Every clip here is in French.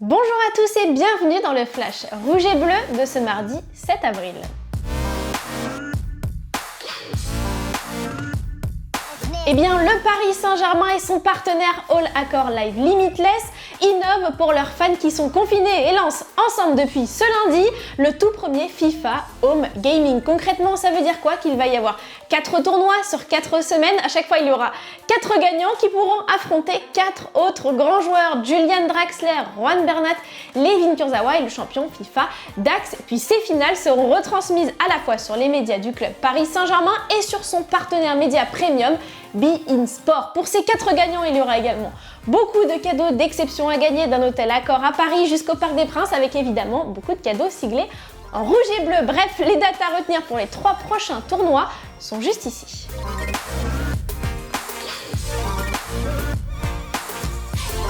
Bonjour à tous et bienvenue dans le Flash Rouge et Bleu de ce mardi 7 avril. Eh bien, le Paris Saint-Germain et son partenaire All Accord Live Limitless innovent pour leurs fans qui sont confinés et lancent ensemble depuis ce lundi le tout premier FIFA Home Gaming. Concrètement, ça veut dire quoi? Qu'il va y avoir 4 tournois sur 4 semaines. À chaque fois, il y aura 4 gagnants qui pourront affronter 4 autres grands joueurs. Julian Draxler, Juan Bernat, Layvin Kurzawa et le champion FIFA Dax. Puis ces finales seront retransmises à la fois sur les médias du club Paris Saint-Germain et sur son partenaire média premium beIN Sport. Pour ces 4 gagnants, il y aura également beaucoup de cadeaux d'exception à gagner, d'un hôtel Accor à Paris jusqu'au Parc des Princes, avec évidemment beaucoup de cadeaux siglés en rouge et bleu. Bref, les dates à retenir pour les 3 prochains tournois sont juste ici.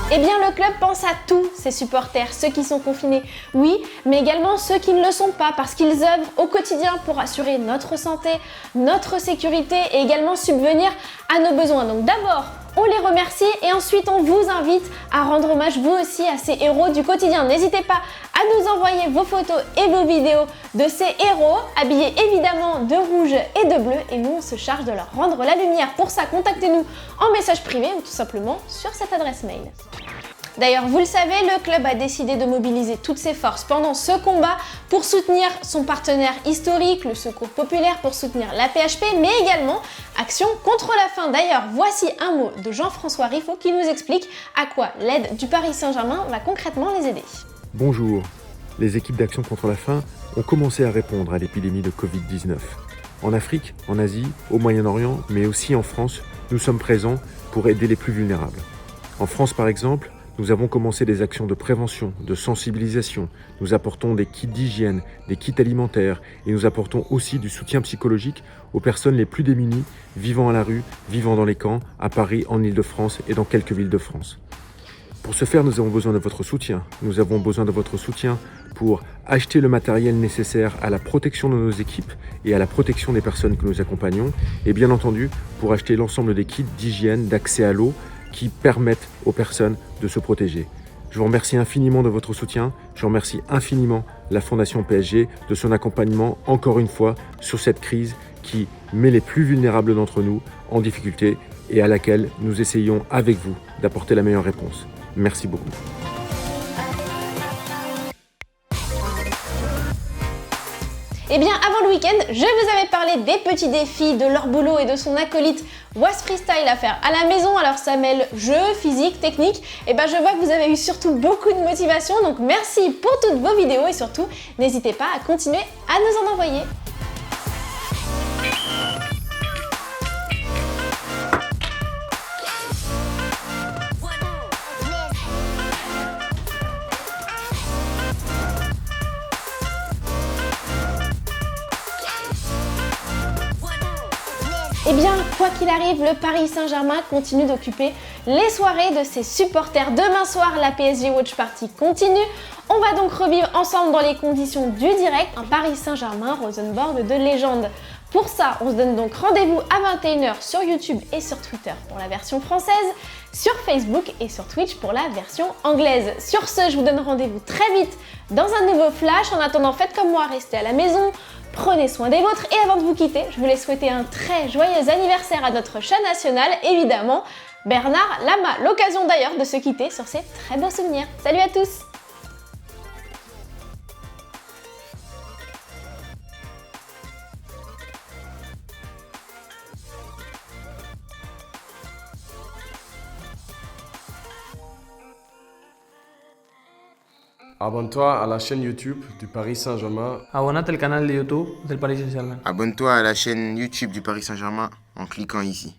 Eh bien, le club pense à tous ses supporters, ceux qui sont confinés, oui, mais également ceux qui ne le sont pas, parce qu'ils œuvrent au quotidien pour assurer notre santé, notre sécurité et également subvenir à nos besoins. Donc d'abord, on les remercie et ensuite on vous invite à rendre hommage vous aussi à ces héros du quotidien. N'hésitez pas à nous envoyer vos photos et vos vidéos de ces héros, habillés évidemment de rouge et de bleu, et nous on se charge de leur rendre la lumière. Pour ça, contactez-nous en message privé ou tout simplement sur cette adresse mail. D'ailleurs, vous le savez, le club a décidé de mobiliser toutes ses forces pendant ce combat pour soutenir son partenaire historique, le Secours Populaire, pour soutenir la PHP, mais également Action contre la faim. D'ailleurs, voici un mot de Jean-François Riffaut qui nous explique à quoi l'aide du Paris Saint-Germain va concrètement les aider. Bonjour. Les équipes d'Action contre la faim ont commencé à répondre à l'épidémie de Covid-19. En Afrique, en Asie, au Moyen-Orient, mais aussi en France, nous sommes présents pour aider les plus vulnérables. En France, par exemple, nous avons commencé des actions de prévention, de sensibilisation. Nous apportons des kits d'hygiène, des kits alimentaires et nous apportons aussi du soutien psychologique aux personnes les plus démunies, vivant à la rue, vivant dans les camps, à Paris, en Île-de-France et dans quelques villes de France. Pour ce faire, nous avons besoin de votre soutien. Nous avons besoin de votre soutien pour acheter le matériel nécessaire à la protection de nos équipes et à la protection des personnes que nous accompagnons. Et bien entendu, pour acheter l'ensemble des kits d'hygiène, d'accès à l'eau, qui permettent aux personnes de se protéger. Je vous remercie infiniment de votre soutien, je remercie infiniment la Fondation PSG de son accompagnement encore une fois sur cette crise qui met les plus vulnérables d'entre nous en difficulté et à laquelle nous essayons avec vous d'apporter la meilleure réponse. Merci beaucoup. Eh bien, avant le week-end, je vous avais parlé des petits défis de Laure Boulot et de son acolyte Was Freestyle à faire à la maison. Alors ça mêle jeu, physique, technique. Et ben je vois que vous avez eu surtout beaucoup de motivation, donc merci pour toutes vos vidéos et surtout, n'hésitez pas à continuer à nous en envoyer. Eh bien, quoi qu'il arrive, le Paris Saint-Germain continue d'occuper les soirées de ses supporters. Demain soir, la PSG Watch Party continue. On va donc revivre ensemble dans les conditions du direct un Paris Saint-Germain Rosenborg de légende. Pour ça, on se donne donc rendez-vous à 21h sur YouTube et sur Twitter pour la version française, sur Facebook et sur Twitch pour la version anglaise. Sur ce, je vous donne rendez-vous très vite dans un nouveau flash. En attendant, faites comme moi, restez à la maison. Prenez soin des vôtres et avant de vous quitter, je voulais souhaiter un très joyeux anniversaire à notre chat national, évidemment, Bernard Lama. L'occasion d'ailleurs de se quitter sur ces très beaux souvenirs. Salut à tous! Abonne-toi à la chaîne YouTube du Paris Saint-Germain. Abonate al canal de YouTube del Paris Saint-Germain. Abonne-toi à la chaîne YouTube du Paris Saint-Germain en cliquant ici.